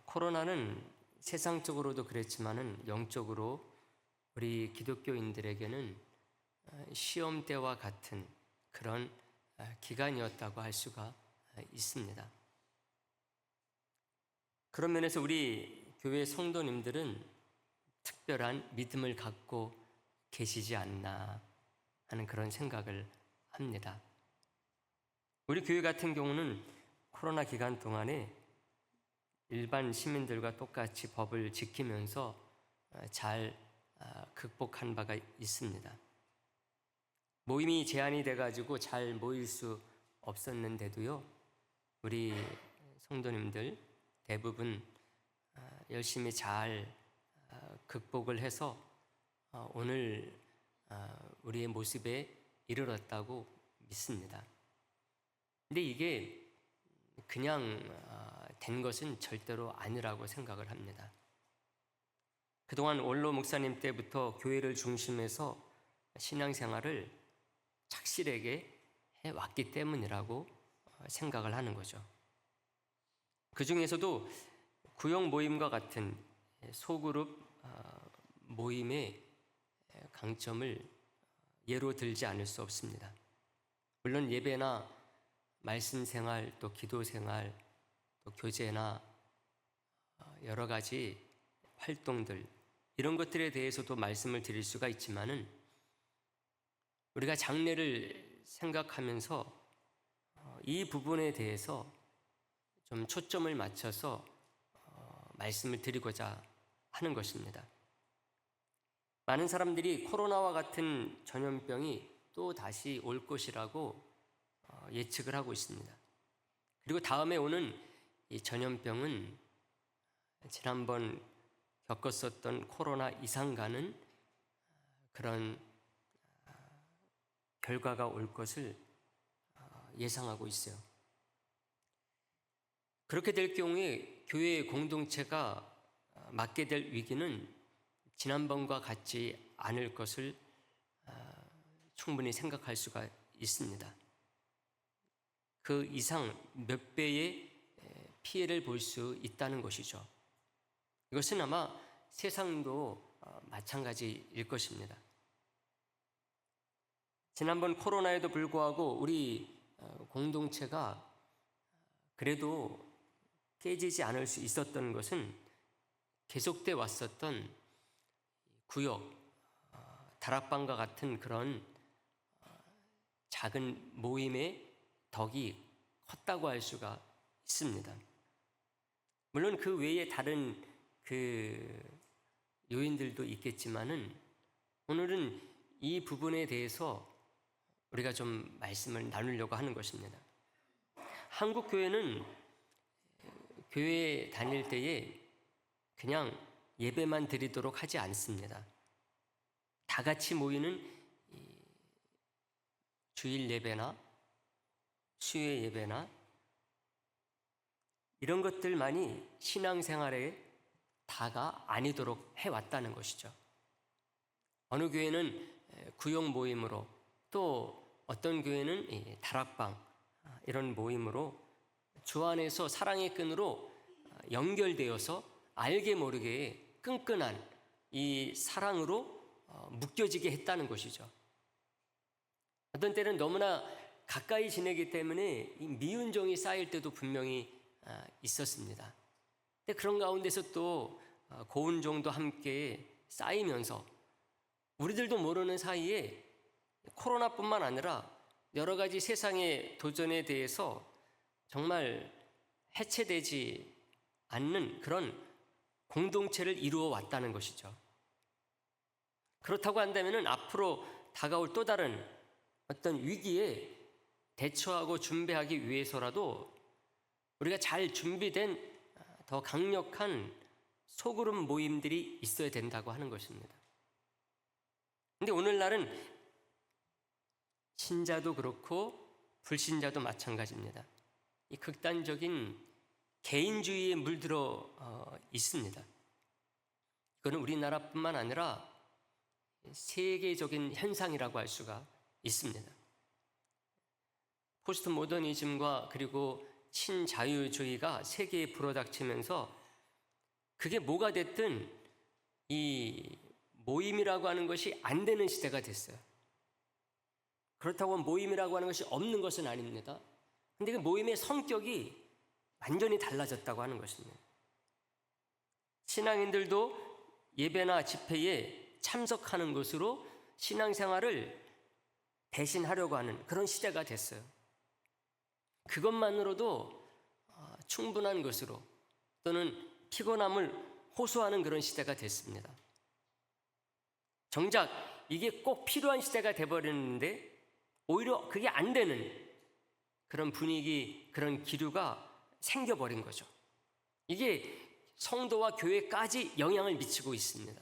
코로나는 세상적으로도 그랬지만은 영적으로 우리 기독교인들에게는 시험 때와 같은 그런 기간이었다고 할 수가 있습니다. 그런 면에서 우리 교회 성도님들은 특별한 믿음을 갖고 계시지 않나 하는 그런 생각을 합니다. 우리 교회 같은 경우는 코로나 기간 동안에 일반 시민들과 똑같이 법을 지키면서 잘 극복한 바가 있습니다. 모임이 제한이 돼가지고 잘 모일 수 없었는데도요, 우리 성도님들 대부분 열심히 잘 극복을 해서 오늘 우리의 모습에 이르렀다고 믿습니다. 근데 이게 그냥 된 것은 절대로 아니라고 생각을 합니다. 그동안 원로 목사님 때부터 교회를 중심해서 신앙생활을 착실하게 해왔기 때문이라고 생각을 하는 거죠. 그 중에서도 구역 모임과 같은 소그룹 모임의 강점을 예로 들지 않을 수 없습니다. 물론 예배나 말씀 생활, 또 기도 생활, 또 교제나 여러 가지 활동들, 이런 것들에 대해서도 말씀을 드릴 수가 있지만은 우리가 장래를 생각하면서 이 부분에 대해서 좀 초점을 맞춰서 말씀을 드리고자 하는 것입니다. 많은 사람들이 코로나와 같은 전염병이 또 다시 올 것이라고 예측을 하고 있습니다. 그리고 다음에 오는 이 전염병은 지난번 겪었었던 코로나 이상가는 그런 결과가 올 것을 예상하고 있어요. 그렇게 될 경우에 교회의 공동체가 맞게 될 위기는 지난번과 같지 않을 것을 충분히 생각할 수가 있습니다. 그 이상 몇 배의 피해를 볼 수 있다는 것이죠. 이것은 아마 세상도 마찬가지일 것입니다. 지난번 코로나에도 불구하고 우리 공동체가 그래도 깨지지 않을 수 있었던 것은 계속돼 왔었던 구역, 다락방과 같은 그런 작은 모임의 덕이 컸다고 할 수가 있습니다. 물론 그 외에 다른 그 요인들도 있겠지만은 오늘은 이 부분에 대해서 우리가 좀 말씀을 나누려고 하는 것입니다. 한국 교회는 교회에 다닐 때에 그냥 예배만 드리도록 하지 않습니다. 다 같이 모이는 주일 예배나 수요 예배나 이런 것들만이 신앙생활의 다가 아니도록 해왔다는 것이죠. 어느 교회는 구역 모임으로, 또 어떤 교회는 다락방, 이런 모임으로 주 안에서 사랑의 끈으로 연결되어서 알게 모르게 끈끈한 이 사랑으로 묶여지게 했다는 것이죠. 어떤 때는 너무나 가까이 지내기 때문에 이 미운 정이 쌓일 때도 분명히 있었습니다. 근데 그런 가운데서 또 고운 정도 함께 쌓이면서 우리들도 모르는 사이에 코로나뿐만 아니라 여러 가지 세상의 도전에 대해서 정말 해체되지 않는 그런 공동체를 이루어 왔다는 것이죠. 그렇다고 한다면 앞으로 다가올 또 다른 어떤 위기에 대처하고 준비하기 위해서라도 우리가 잘 준비된 더 강력한 소그룹 모임들이 있어야 된다고 하는 것입니다. 그런데 오늘날은 신자도 그렇고 불신자도 마찬가지입니다. 이 극단적인 개인주의에 물들어 있습니다. 이거는 우리나라뿐만 아니라 세계적인 현상이라고 할 수가 있습니다. 포스트 모더니즘과 그리고 친자유주의가 세계에 불어닥치면서 그게 뭐가 됐든 이 모임이라고 하는 것이 안 되는 시대가 됐어요. 그렇다고 모임이라고 하는 것이 없는 것은 아닙니다. 근데 그 모임의 성격이 완전히 달라졌다고 하는 것입니다. 신앙인들도 예배나 집회에 참석하는 것으로 신앙생활을 대신하려고 하는 그런 시대가 됐어요. 그것만으로도 충분한 것으로 또는 피곤함을 호소하는 그런 시대가 됐습니다. 정작 이게 꼭 필요한 시대가 돼버렸는데 오히려 그게 안 되는 그런 분위기, 그런 기류가 생겨버린 거죠. 이게 성도와 교회까지 영향을 미치고 있습니다.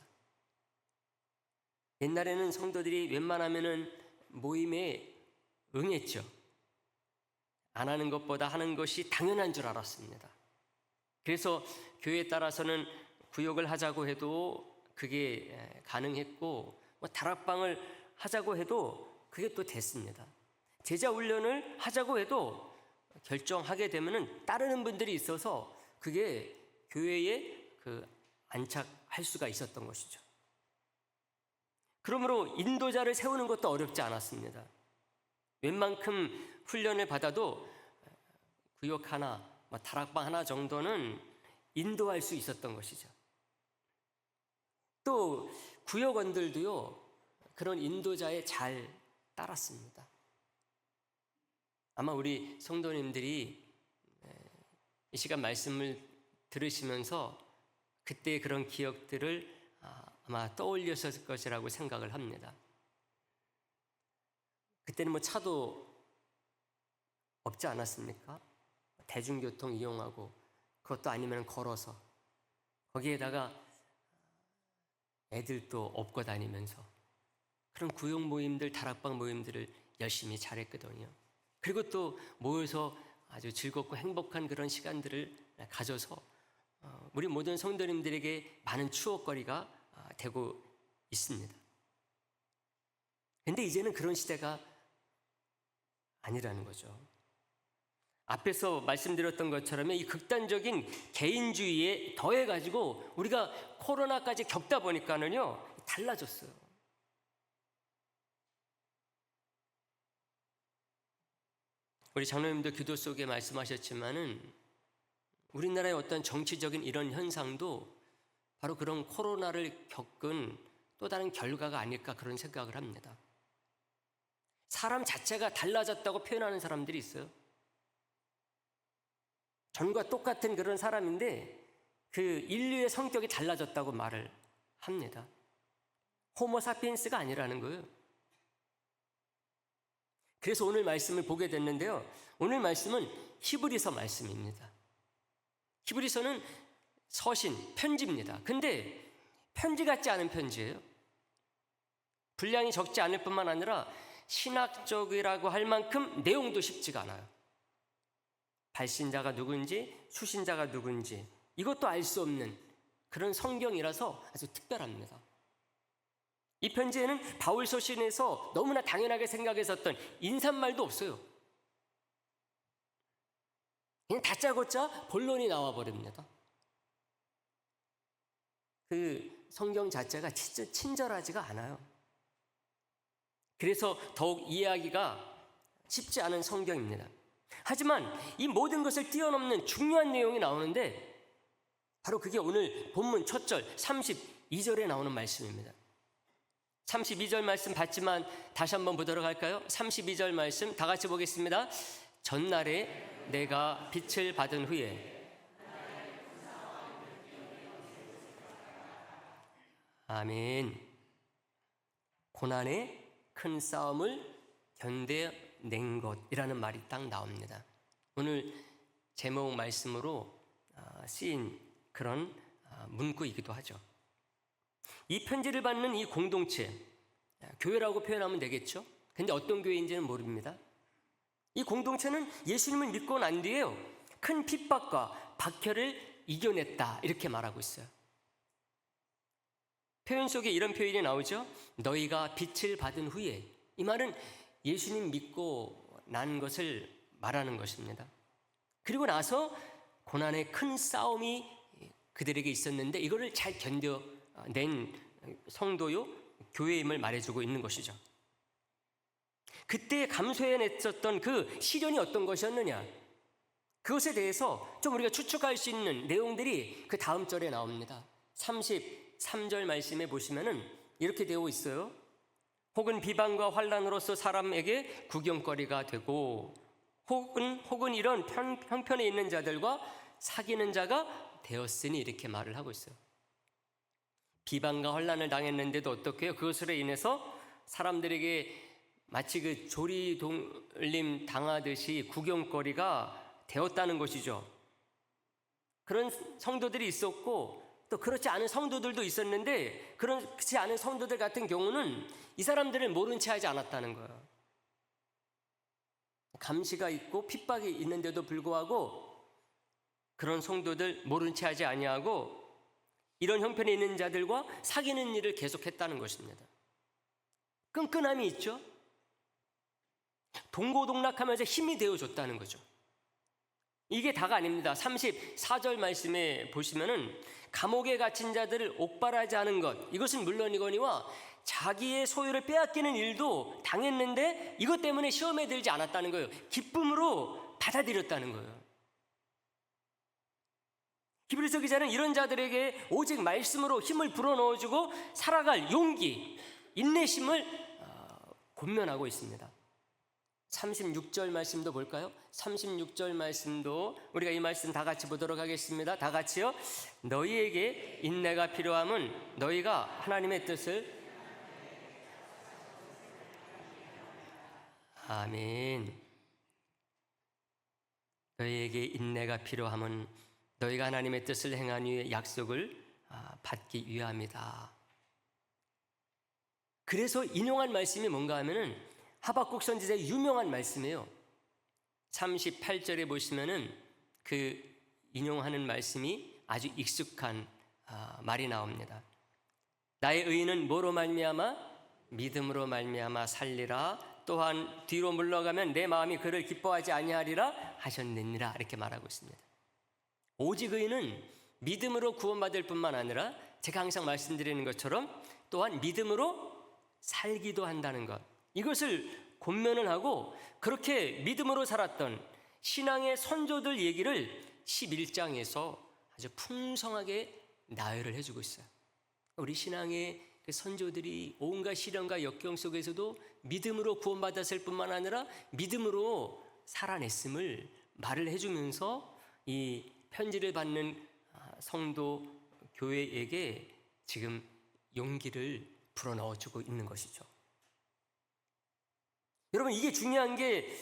옛날에는 성도들이 웬만하면은 모임에 응했죠. 안 하는 것보다 하는 것이 당연한 줄 알았습니다. 그래서 교회에 따라서는 구역을 하자고 해도 그게 가능했고, 다락방을 하자고 해도 그게 또 됐습니다. 제자 훈련을 하자고 해도 결정하게 되면은 따르는 분들이 있어서 그게 교회에 안착할 수가 있었던 것이죠. 그러므로 인도자를 세우는 것도 어렵지 않았습니다. 웬만큼 훈련을 받아도 구역 하나, 다락방 하나 정도는 인도할 수 있었던 것이죠. 또 구역원들도요, 그런 인도자에 잘 따랐습니다. 아마 우리 성도님들이 이 시간 말씀을 들으시면서 그때의 그런 기억들을 아마 떠올렸을 것이라고 생각을 합니다. 그때는 차도 없지 않았습니까? 대중교통 이용하고, 그것도 아니면 걸어서, 거기에다가 애들도 업고 다니면서 그런 구역 모임들, 다락방 모임들을 열심히 잘했거든요. 그리고 또 모여서 아주 즐겁고 행복한 그런 시간들을 가져서 우리 모든 성도님들에게 많은 추억거리가 되고 있습니다. 그런데 이제는 그런 시대가 아니라는 거죠. 앞에서 말씀드렸던 것처럼 이 극단적인 개인주의에 더해가지고 우리가 코로나까지 겪다 보니까는요, 달라졌어요. 우리 장로님도 기도 속에 말씀하셨지만은 우리나라의 어떤 정치적인 이런 현상도 바로 그런 코로나를 겪은 또 다른 결과가 아닐까 그런 생각을 합니다. 사람 자체가 달라졌다고 표현하는 사람들이 있어요. 전과 똑같은 그런 사람인데 그 인류의 성격이 달라졌다고 말을 합니다. 호모사피엔스가 아니라는 거예요. 그래서 오늘 말씀을 보게 됐는데요, 오늘 말씀은 히브리서 말씀입니다. 히브리서는 서신, 편지입니다. 근데 편지 같지 않은 편지예요. 분량이 적지 않을 뿐만 아니라 신학적이라고 할 만큼 내용도 쉽지가 않아요. 발신자가 누군지, 수신자가 누군지 이것도 알 수 없는 그런 성경이라서 아주 특별합니다. 이 편지에는 바울 서신에서 너무나 당연하게 생각했었던 인사말도 없어요. 그냥 다짜고짜 본론이 나와버립니다. 그 성경 자체가 진짜 친절하지가 않아요. 그래서 더욱 이해하기가 쉽지 않은 성경입니다. 하지만 이 모든 것을 뛰어넘는 중요한 내용이 나오는데 바로 그게 오늘 본문 첫 절 32절에 나오는 말씀입니다. 32절 말씀 봤지만 다시 한번 보도록 할까요? 32절 말씀 다 같이 보겠습니다. 전날에 내가 빛을 받은 후에. 아멘. 고난의 큰 싸움을 견뎌낸 것이라는 말이 딱 나옵니다. 오늘 제목 말씀으로 쓰인 그런 문구이기도 하죠. 이 편지를 받는 이 공동체, 교회라고 표현하면 되겠죠? 근데 어떤 교회인지는 모릅니다. 이 공동체는 예수님을 믿고 난 뒤에요, 큰 핍박과 박해를 이겨냈다 이렇게 말하고 있어요. 표현 속에 이런 표현이 나오죠. 너희가 빛을 받은 후에. 이 말은 예수님 믿고 난 것을 말하는 것입니다. 그리고 나서 고난의 큰 싸움이 그들에게 있었는데 이거를 잘 견뎌낸 성도요 교회임을 말해주고 있는 것이죠. 그때 감수해냈었던 그 시련이 어떤 것이었느냐, 그것에 대해서 좀 우리가 추측할 수 있는 내용들이 그 다음 절에 나옵니다. 33절 말씀에 보시면은 이렇게 되어 있어요. 혹은 비방과 환난으로서 사람에게 구경거리가 되고 혹은 이런 형편에 있는 자들과 사귀는 자가 되었으니, 이렇게 말을 하고 있어요. 비방과 환난을 당했는데도 어떻게 해요? 그것으로 인해서 사람들에게 마치 그 조리돌림 당하듯이 구경거리가 되었다는 것이죠. 그런 성도들이 있었고 또 그렇지 않은 성도들도 있었는데, 그렇지 않은 성도들 같은 경우는 이 사람들을 모른 채 하지 않았다는 거예요. 감시가 있고 핍박이 있는데도 불구하고 그런 성도들 모른 채 하지 아니하고 이런 형편에 있는 자들과 사귀는 일을 계속했다는 것입니다. 끈끈함이 있죠. 동고동락하면서 힘이 되어줬다는 거죠. 이게 다가 아닙니다. 34절 말씀에 보시면은 감옥에 갇힌 자들을 옥발하지 않은 것, 이것은 물론이거니와 자기의 소유를 빼앗기는 일도 당했는데 이것 때문에 시험에 들지 않았다는 거예요. 기쁨으로 받아들였다는 거예요. 히브리서 기자는 이런 자들에게 오직 말씀으로 힘을 불어넣어주고 살아갈 용기, 인내심을 권면하고 있습니다. 36절 말씀도 볼까요? 36절 말씀도 우리가 이 말씀 다 같이 보도록 하겠습니다. 다 같이요. 너희에게 인내가 필요함은 너희가 하나님의 뜻을, 아멘. 너희에게 인내가 필요함은 너희가 하나님의 뜻을 행한 후에 약속을 받기 위함이다. 그래서 인용한 말씀이 뭔가 하면은 하박국 선지자의 유명한 말씀이에요. 38절에 보시면은 그 인용하는 말씀이 아주 익숙한 말이 나옵니다. 나의 의인은 뭐로 말미암아? 믿음으로 말미암아 살리라. 또한 뒤로 물러가면 내 마음이 그를 기뻐하지 아니하리라 하셨느니라. 이렇게 말하고 있습니다. 오직 의인은 믿음으로 구원받을 뿐만 아니라 제가 항상 말씀드리는 것처럼 또한 믿음으로 살기도 한다는 것, 이것을 권면을 하고 그렇게 믿음으로 살았던 신앙의 선조들 얘기를 11장에서 아주 풍성하게 나열을 해주고 있어요. 우리 신앙의 그 선조들이 온갖 시련과 역경 속에서도 믿음으로 구원받았을 뿐만 아니라 믿음으로 살아냈음을 말을 해주면서 이 편지를 받는 성도 교회에게 지금 용기를 불어넣어주고 있는 것이죠. 여러분, 이게 중요한 게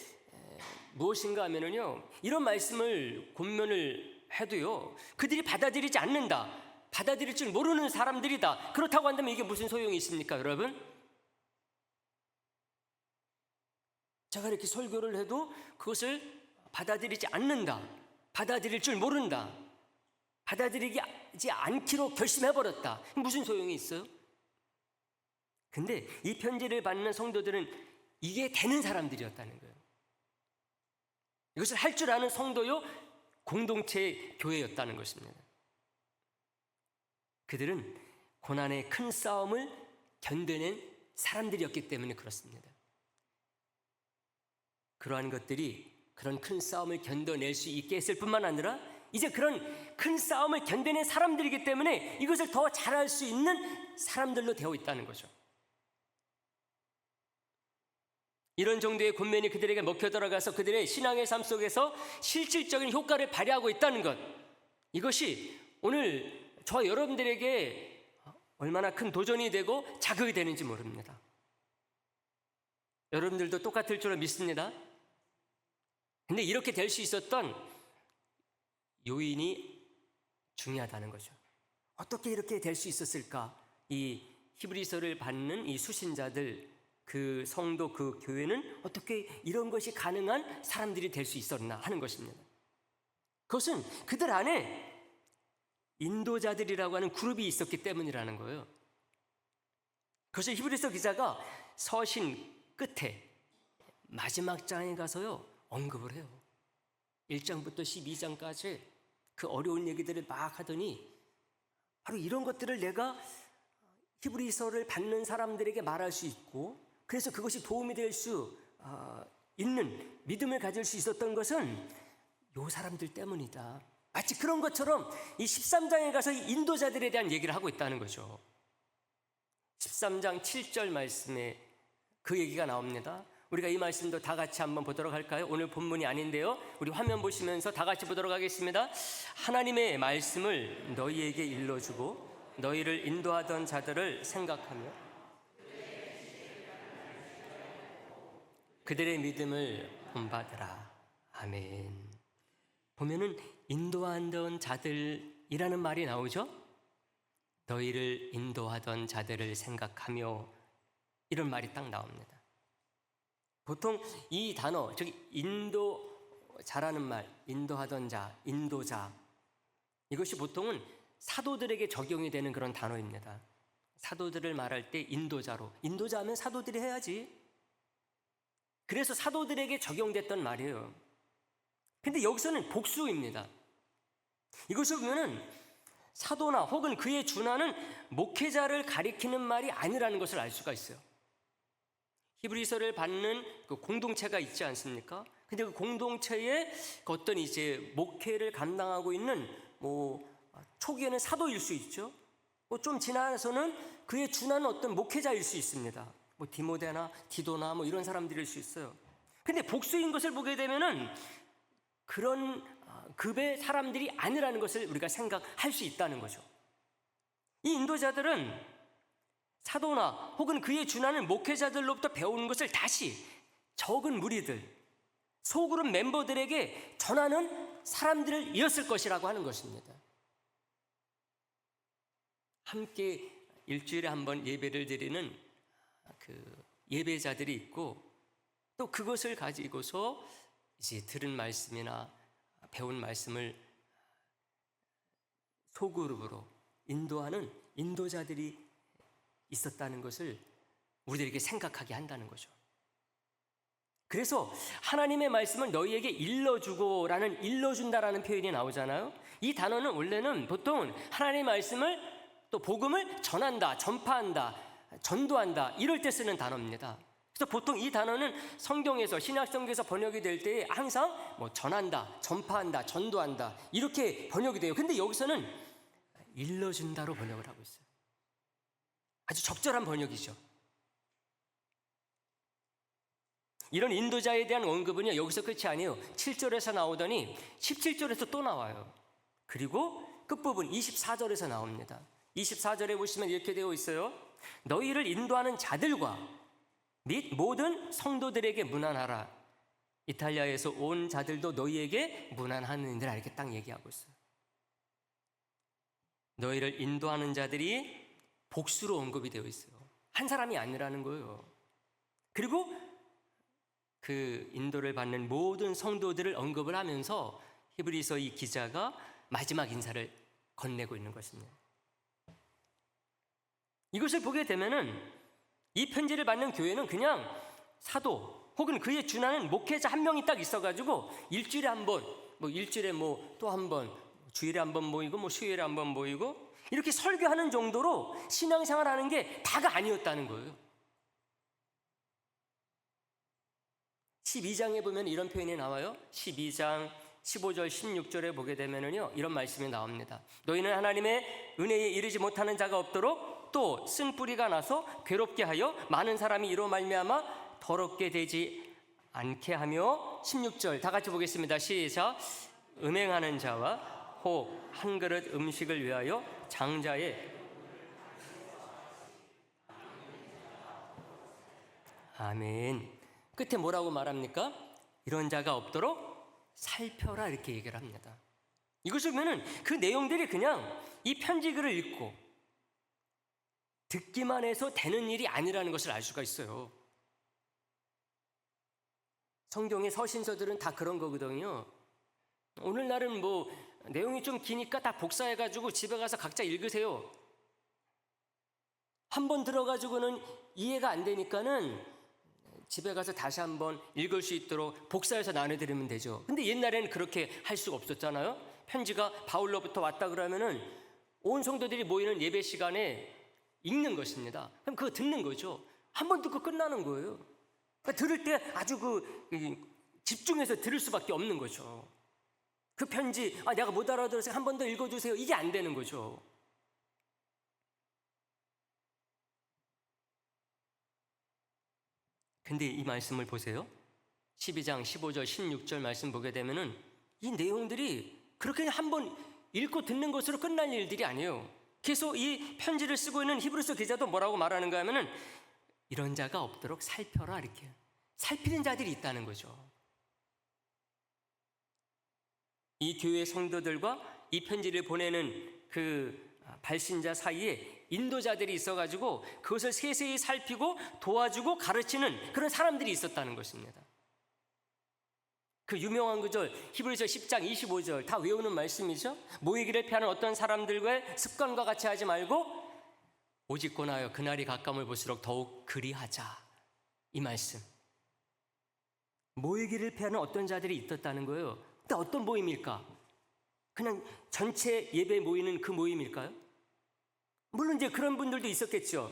무엇인가 하면요, 이런 말씀을 권면을 해도요 그들이 받아들이지 않는다, 받아들일 줄 모르는 사람들이다, 그렇다고 한다면 이게 무슨 소용이 있습니까? 여러분, 제가 이렇게 설교를 해도 그것을 받아들이지 않는다, 받아들일 줄 모른다, 받아들이지 않기로 결심해버렸다, 무슨 소용이 있어요? 근데 이 편지를 받는 성도들은 이게 되는 사람들이었다는 거예요. 이것을 할 줄 아는 성도요 공동체 교회였다는 것입니다. 그들은 고난의 큰 싸움을 견뎌낸 사람들이었기 때문에 그렇습니다. 그러한 것들이 그런 큰 싸움을 견뎌낼 수 있게 했을 뿐만 아니라 이제 그런 큰 싸움을 견뎌낸 사람들이기 때문에 이것을 더 잘할 수 있는 사람들로 되어 있다는 거죠. 이런 정도의 권면이 그들에게 먹혀 들어가서 그들의 신앙의 삶 속에서 실질적인 효과를 발휘하고 있다는 것, 이것이 오늘 저와 여러분들에게 얼마나 큰 도전이 되고 자극이 되는지 모릅니다. 여러분들도 똑같을 줄로 믿습니다. 근데 이렇게 될 수 있었던 요인이 중요하다는 거죠. 어떻게 이렇게 될 수 있었을까? 이 히브리서를 받는 이 수신자들, 그 성도, 그 교회는 어떻게 이런 것이 가능한 사람들이 될 수 있었나 하는 것입니다. 그것은 그들 안에 인도자들이라고 하는 그룹이 있었기 때문이라는 거예요. 그것을 히브리서 기자가 서신 끝에 마지막 장에 가서요 언급을 해요. 1장부터 12장까지 그 어려운 얘기들을 막 하더니 바로 이런 것들을 내가 히브리서를 받는 사람들에게 말할 수 있고, 그래서 그것이 도움이 될 수 있는 믿음을 가질 수 있었던 것은 요 사람들 때문이다. 마치 그런 것처럼 이 13장에 가서 이 인도자들에 대한 얘기를 하고 있다는 거죠. 13장 7절 말씀에 그 얘기가 나옵니다. 우리가 이 말씀도 다 같이 한번 보도록 할까요? 오늘 본문이 아닌데요, 우리 화면 보시면서 다 같이 보도록 하겠습니다. 하나님의 말씀을 너희에게 일러주고 너희를 인도하던 자들을 생각하며 그들의 믿음을 본받으라. 아멘. 보면은 인도하던 자들이라는 말이 나오죠. 너희를 인도하던 자들을 생각하며, 이런 말이 딱 나옵니다. 보통 이 단어, 즉 인도자라는 말, 인도하던 자, 인도자, 이것이 보통은 사도들에게 적용이 되는 그런 단어입니다. 사도들을 말할 때 인도자로, 인도자 하면 사도들이 해야지. 그래서 사도들에게 적용됐던 말이에요. 근데 여기서는 복수입니다. 이것을 보면은 사도나 혹은 그에 준하는 목회자를 가리키는 말이 아니라는 것을 알 수가 있어요. 히브리서를 받는 그 공동체가 있지 않습니까? 근데 그 공동체에 그 어떤 이제 목회를 감당하고 있는 초기에는 사도일 수 있죠. 좀 지나서는 그에 준하는 어떤 목회자일 수 있습니다. 디모데나 디도나 이런 사람들일 수 있어요. 근데 복수인 것을 보게 되면은 그런 급의 사람들이 아니라는 것을 우리가 생각할 수 있다는 거죠. 이 인도자들은 사도나 혹은 그에 준하는 목회자들로부터 배우는 것을 다시 적은 무리들, 소그룹 멤버들에게 전하는 사람들이었을 것이라고 하는 것입니다. 함께 일주일에 한 번 예배를 드리는 그 예배자들이 있고, 또 그것을 가지고서 이제 들은 말씀이나 배운 말씀을 소그룹으로 인도하는 인도자들이 있었다는 것을 우리들에게 생각하게 한다는 거죠. 그래서 하나님의 말씀을 너희에게 일러주고라는, 일러준다라는 표현이 나오잖아요. 이 단어는 원래는 보통 하나님의 말씀을, 또 복음을 전한다, 전파한다, 전도한다, 이럴 때 쓰는 단어입니다. 그래서 보통 이 단어는 성경에서, 신약성경에서 번역이 될 때 항상 전한다, 전파한다, 전도한다, 이렇게 번역이 돼요. 근데 여기서는 일러준다로 번역을 하고 있어요. 아주 적절한 번역이죠. 이런 인도자에 대한 언급은요, 여기서 끝이 아니에요. 7절에서 나오더니 17절에서 또 나와요. 그리고 끝부분 24절에서 나옵니다. 24절에 보시면 이렇게 되어 있어요. 너희를 인도하는 자들과 및 모든 성도들에게 문안하라. 이탈리아에서 온 자들도 너희에게 문안하느니라, 이렇게 딱 얘기하고 있어요. 너희를 인도하는 자들이 복수로 언급이 되어 있어요. 한 사람이 아니라는 거예요. 그리고 그 인도를 받는 모든 성도들을 언급을 하면서 히브리서 이 기자가 마지막 인사를 건네고 있는 것입니다. 이것을 보게 되면은 이 편지를 받는 교회는 그냥 사도 혹은 그에 준하는 목회자 한 명이 딱 있어가지고 일주일에 한 번, 일주일에 또 한 번, 주일에 한 번 모이고 수요일에 한 번 모이고 이렇게 설교하는 정도로 신앙생활 하는 게 다가 아니었다는 거예요. 12장에 보면 이런 표현이 나와요. 12장 15절 16절에 보게 되면은요, 이런 말씀이 나옵니다. 너희는 하나님의 은혜에 이르지 못하는 자가 없도록 또 쓴 뿌리가 나서 괴롭게 하여 많은 사람이 이로 말미암아 더럽게 되지 않게 하며, 16절 다 같이 보겠습니다. 시작. 음행하는 자와 혹 한 그릇 음식을 위하여 장자의, 아멘. 끝에 뭐라고 말합니까? 이런 자가 없도록 살펴라, 이렇게 얘기를 합니다. 이것을 보면은 그 내용들이 그냥 이 편지글을 읽고 듣기만 해서 되는 일이 아니라는 것을 알 수가 있어요. 성경의 서신서들은 다 그런 거거든요. 오늘날은 내용이 좀 기니까 다 복사해가지고 집에 가서 각자 읽으세요. 한번 들어가지고는 이해가 안 되니까는 집에 가서 다시 한번 읽을 수 있도록 복사해서 나눠드리면 되죠. 근데 옛날에는 그렇게 할 수가 없었잖아요. 편지가 바울로부터 왔다 그러면은 온 성도들이 모이는 예배 시간에 읽는 것입니다. 그럼 그거 듣는 거죠. 한 번 듣고 끝나는 거예요. 그러니까 들을 때 아주 집중해서 들을 수밖에 없는 거죠. 그 편지, 내가 못 알아들어서 한 번 더 읽어주세요. 이게 안 되는 거죠. 근데 이 말씀을 보세요. 12장 15절 16절 말씀 보게 되면은 이 내용들이 그렇게 한 번 읽고 듣는 것으로 끝날 일들이 아니에요. 계속 이 편지를 쓰고 있는 히브리서 기자도 뭐라고 말하는가 하면은 이런 자가 없도록 살펴라, 이렇게 살피는 자들이 있다는 거죠. 이 교회 성도들과 이 편지를 보내는 그 발신자 사이에 인도자들이 있어가지고 그것을 세세히 살피고 도와주고 가르치는 그런 사람들이 있었다는 것입니다. 그 유명한 구절 히브리서 10장 25절 다 외우는 말씀이죠. 모이기를 피하는 어떤 사람들과의 습관과 같이 하지 말고 오직 권하여 그날이 가까움을 볼수록 더욱 그리하자. 이 말씀. 모이기를 피하는 어떤 자들이 있었다는 거예요. 근데 어떤 모임일까? 그냥 전체 예배 모이는 그 모임일까요? 물론 이제 그런 분들도 있었겠죠.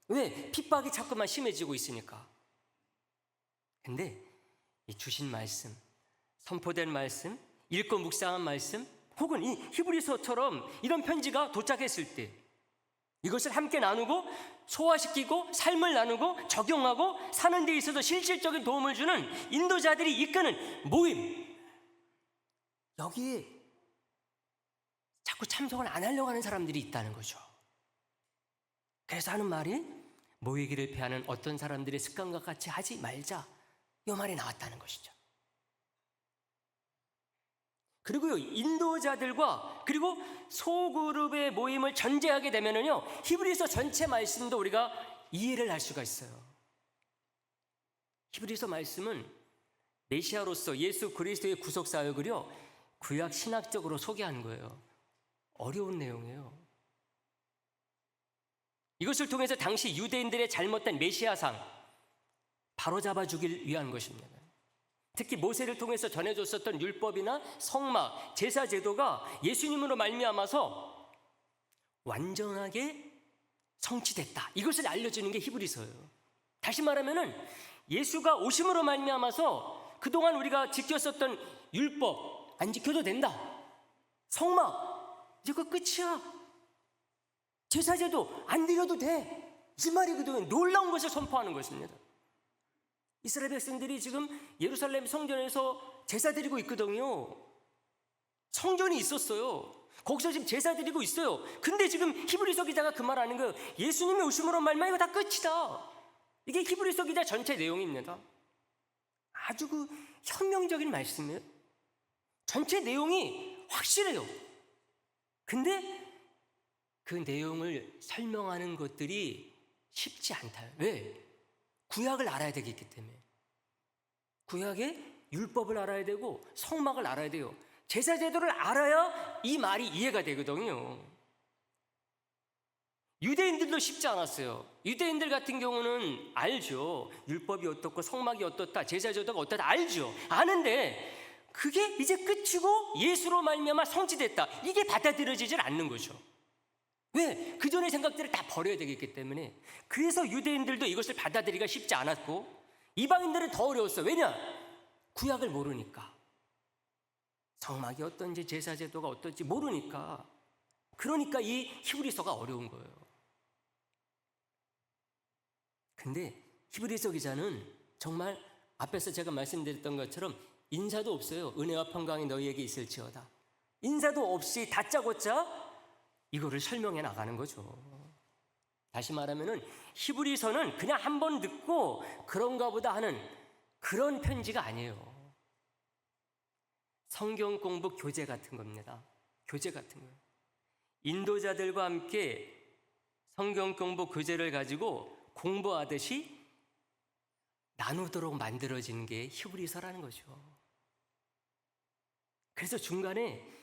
왜? 핍박이 자꾸만 심해지고 있으니까. 근데 이 주신 말씀, 선포된 말씀, 읽고 묵상한 말씀, 혹은 이 히브리서처럼 이런 편지가 도착했을 때 이것을 함께 나누고 소화시키고 삶을 나누고 적용하고 사는 데 있어서 실질적인 도움을 주는 인도자들이 이끄는 모임, 여기에 자꾸 참석을 안 하려고 하는 사람들이 있다는 거죠. 그래서 하는 말이 모이기를 피하는 어떤 사람들의 습관과 같이 하지 말자, 이 말이 나왔다는 것이죠. 그리고요, 인도자들과 그리고 소그룹의 모임을 전제하게 되면은요, 히브리서 전체 말씀도 우리가 이해를 할 수가 있어요. 히브리서 말씀은 메시아로서 예수 그리스도의 구속 사역을요, 구약 신학적으로 소개한 거예요. 어려운 내용이에요. 이것을 통해서 당시 유대인들의 잘못된 메시아상 바로잡아 주길 위한 것입니다. 특히 모세를 통해서 전해줬었던 율법이나 성막, 제사 제도가 예수님으로 말미암아서 완전하게 성취됐다. 이것을 알려주는 게 히브리서예요. 다시 말하면은 예수가 오심으로 말미암아서 그동안 우리가 지켰었던 율법 안 지켜도 된다. 성막 이제 그 끝이야. 제사 제도 안 드려도 돼. 이 말이거든요. 놀라운 것을 선포하는 것입니다. 이스라엘 백성들이 지금 예루살렘 성전에서 제사 드리고 있거든요. 성전이 있었어요. 거기서 지금 제사 드리고 있어요. 근데 지금 히브리서 기자가 그 말 하는 거예요. 예수님이 오심으로 말미암아 이거 다 끝이다. 이게 히브리서 기자 전체 내용입니다. 아주 그 혁명적인 말씀이에요. 전체 내용이 확실해요. 근데 그 내용을 설명하는 것들이 쉽지 않다요. 왜? 구약을 알아야 되기 때문에. 구약의 율법을 알아야 되고 성막을 알아야 돼요. 제사 제도를 알아야 이 말이 이해가 되거든요. 유대인들도 쉽지 않았어요. 유대인들 같은 경우는 알죠. 율법이 어떻고 성막이 어떻다, 제사 제도가 어떻다 알죠. 아는데 그게 이제 끝이고 예수로 말미암아 성취됐다. 이게 받아들여지질 않는 거죠. 왜? 그 전의 생각들을 다 버려야 되겠기 때문에. 그래서 유대인들도 이것을 받아들이기가 쉽지 않았고 이방인들은 더 어려웠어요. 왜냐? 구약을 모르니까. 성막이 어떤지 제사 제도가 어떤지 모르니까. 그러니까 이 히브리서가 어려운 거예요. 근데 히브리서 기자는 정말 앞에서 제가 말씀드렸던 것처럼 인사도 없어요. 은혜와 평강이 너희에게 있을지어다. 인사도 없이 다짜고짜 이거를 설명해 나가는 거죠. 다시 말하면은 히브리서는 그냥 한 번 듣고 그런가 보다 하는 그런 편지가 아니에요. 성경 공부 교재 같은 겁니다. 교재 같은 거예요. 인도자들과 함께 성경 공부 교재를 가지고 공부하듯이 나누도록 만들어진 게 히브리서라는 거죠. 그래서 중간에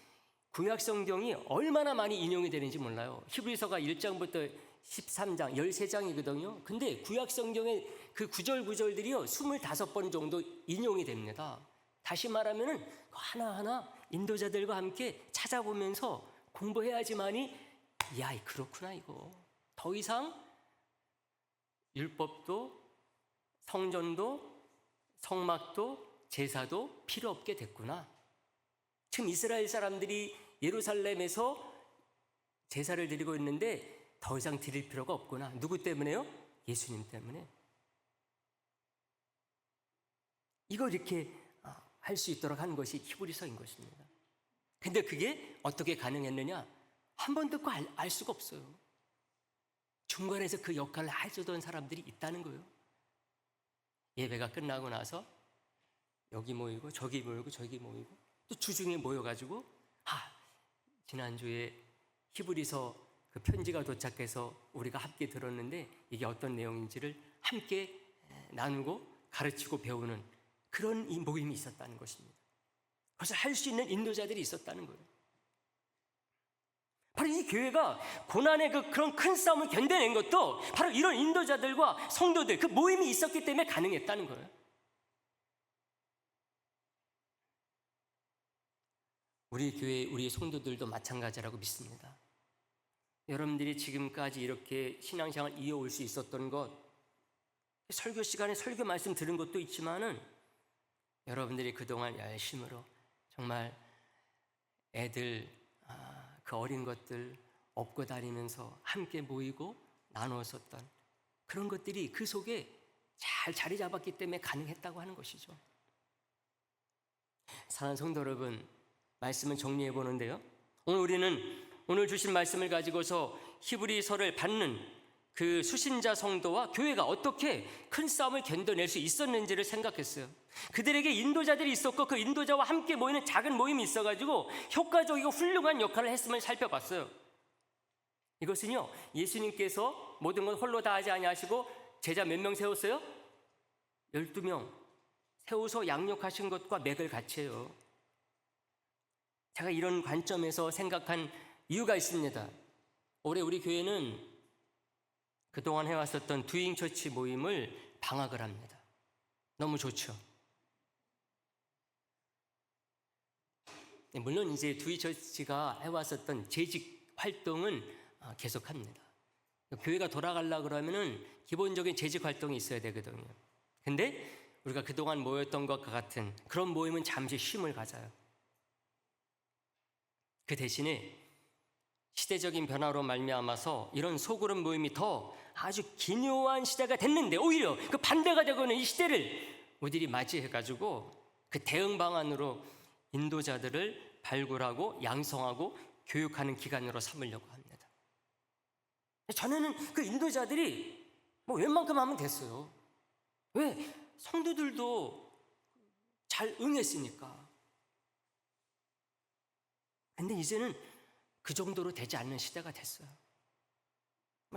구약 성경이 얼마나 많이 인용이 되는지 몰라요. 히브리서가 1장부터 13장, 13장이거든요. 근데 구약 성경의 그 구절들이요 25번 정도 인용이 됩니다. 다시 말하면은 하나하나 인도자들과 함께 찾아보면서 공부해야지만이 야, 그렇구나 이거. 더 이상 율법도 성전도 성막도 제사도 필요 없게 됐구나. 지금 이스라엘 사람들이 예루살렘에서 제사를 드리고 있는데 더 이상 드릴 필요가 없구나. 누구 때문에요? 예수님 때문에. 이걸 이렇게 할 수 있도록 한 것이 히브리서인 것입니다. 근데 그게 어떻게 가능했느냐? 한 번 듣고 알 수가 없어요. 중간에서 그 역할을 해주던 사람들이 있다는 거예요. 예배가 끝나고 나서 여기 모이고 저기 모이고 저기 모이고 또 주중에 모여가지고 지난주에 히브리서 그 편지가 도착해서 우리가 함께 들었는데 이게 어떤 내용인지를 함께 나누고 가르치고 배우는 그런 이 모임이 있었다는 것입니다. 그래서 할 수 있는 인도자들이 있었다는 거예요. 바로 이 교회가 고난의 그런 큰 싸움을 견뎌낸 것도 바로 이런 인도자들과 성도들 그 모임이 있었기 때문에 가능했다는 거예요. 우리 교회 우리 성도들도 마찬가지라고 믿습니다. 여러분들이 지금까지 이렇게 신앙생활 이어올 수 있었던 것, 설교 시간에 설교 말씀 들은 것도 있지만은 여러분들이 그동안 열심으로 정말 애들 그 어린 것들 업고 다니면서 함께 모이고 나누었었던 그런 것들이 그 속에 잘 자리 잡았기 때문에 가능했다고 하는 것이죠. 사랑하는 성도 여러분, 말씀을 정리해 보는데요, 오늘 우리는 오늘 주신 말씀을 가지고서 히브리서를 받는 그 수신자 성도와 교회가 어떻게 큰 싸움을 견뎌낼 수 있었는지를 생각했어요. 그들에게 인도자들이 있었고 그 인도자와 함께 모이는 작은 모임이 있어가지고 효과적이고 훌륭한 역할을 했음을 살펴봤어요. 이것은요, 예수님께서 모든 것 홀로 다 하지 아니하시고 제자 몇 명 세웠어요? 12명 세워서 양육하신 것과 맥을 같이 해요. 제가 이런 관점에서 생각한 이유가 있습니다. 올해 우리 교회는 그동안 해왔었던 두잉처치 모임을 방학을 합니다. 너무 좋죠. 물론 이제 두잉처치가 해왔었던 재직 활동은 계속합니다. 교회가 돌아가려고 그러면은 기본적인 재직 활동이 있어야 되거든요. 근데 우리가 그동안 모였던 것과 같은 그런 모임은 잠시 쉼을 가져요. 그 대신에 시대적인 변화로 말미암아서 이런 소그룹 모임이 더 아주 기묘한 시대가 됐는데 오히려 그 반대가 되고 있는 이 시대를 우리들이 맞이해가지고 그 대응 방안으로 인도자들을 발굴하고 양성하고 교육하는 기간으로 삼으려고 합니다. 전에는 그 인도자들이 뭐 웬만큼 하면 됐어요. 왜? 성도들도 잘 응했으니까. 근데 이제는 그 정도로 되지 않는 시대가 됐어요.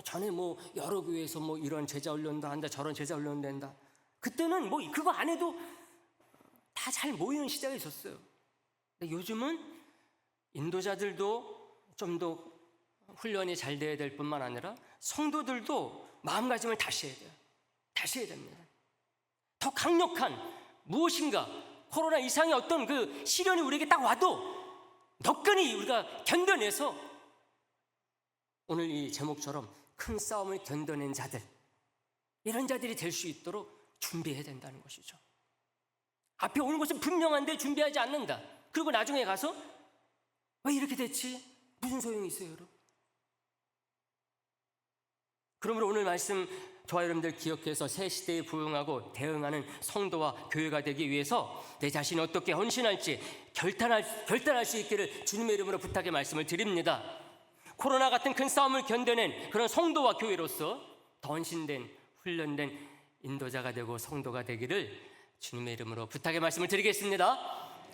전에 여러 교회에서 이런 제자 훈련도 한다, 저런 제자 훈련도 한다. 그때는 그거 안 해도 다 잘 모이는 시대가 있었어요. 근데 요즘은 인도자들도 좀 더 훈련이 잘 돼야 될 뿐만 아니라 성도들도 마음가짐을 다시 해야 돼요. 다시 해야 됩니다. 더 강력한 무엇인가 코로나 이상의 어떤 그 시련이 우리에게 딱 와도 너끈히 우리가 견뎌내서 오늘 이 제목처럼 큰 싸움을 견뎌낸 자들, 이런 자들이 될 수 있도록 준비해야 된다는 것이죠. 앞에 오는 것은 분명한데 준비하지 않는다. 그리고 나중에 가서 왜 이렇게 됐지? 무슨 소용이 있어요, 여러분? 그러므로 오늘 말씀 저와 여러분들 기억해서 새 시대에 부응하고 대응하는 성도와 교회가 되기 위해서 내 자신이 어떻게 헌신할지 결단할 수 있기를 주님의 이름으로 부탁의 말씀을 드립니다. 코로나 같은 큰 싸움을 견뎌낸 그런 성도와 교회로서 더 헌신된 훈련된 인도자가 되고 성도가 되기를 주님의 이름으로 부탁의 말씀을 드리겠습니다.